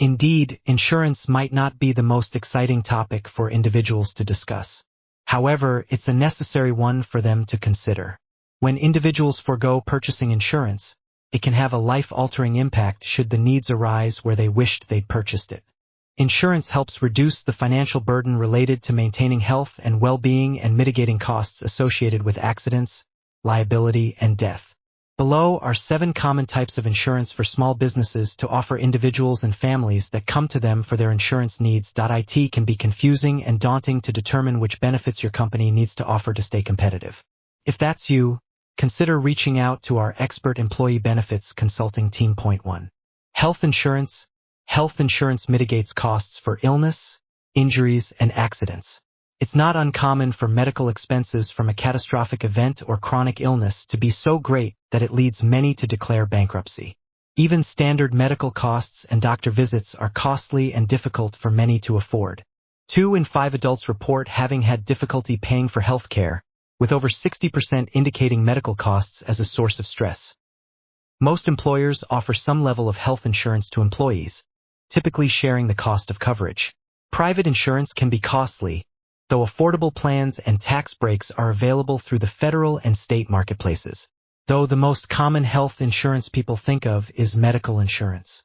Indeed, insurance might not be the most exciting topic for individuals to discuss. However, it's a necessary one for them to consider. When individuals forego purchasing insurance, it can have a life-altering impact should the needs arise where they wished they'd purchased it. Insurance helps reduce the financial burden related to maintaining health and well-being and mitigating costs associated with accidents, liability, and death. Below are 7 common types of insurance for small businesses to offer individuals and families that come to them for their insurance needs. It can be confusing and daunting to determine which benefits your company needs to offer to stay competitive. If that's you, consider reaching out to our expert employee benefits consulting team. Point 1. Health insurance. Health insurance mitigates costs for illness, injuries, and accidents. It's not uncommon for medical expenses from a catastrophic event or chronic illness to be so great that it leads many to declare bankruptcy. Even standard medical costs and doctor visits are costly and difficult for many to afford. 2 in 5 adults report having had difficulty paying for health care, with over 60% indicating medical costs as a source of stress. Most employers offer some level of health insurance to employees, typically sharing the cost of coverage. Private insurance can be costly, though affordable plans and tax breaks are available through the federal and state marketplaces. Though the most common health insurance people think of is medical insurance.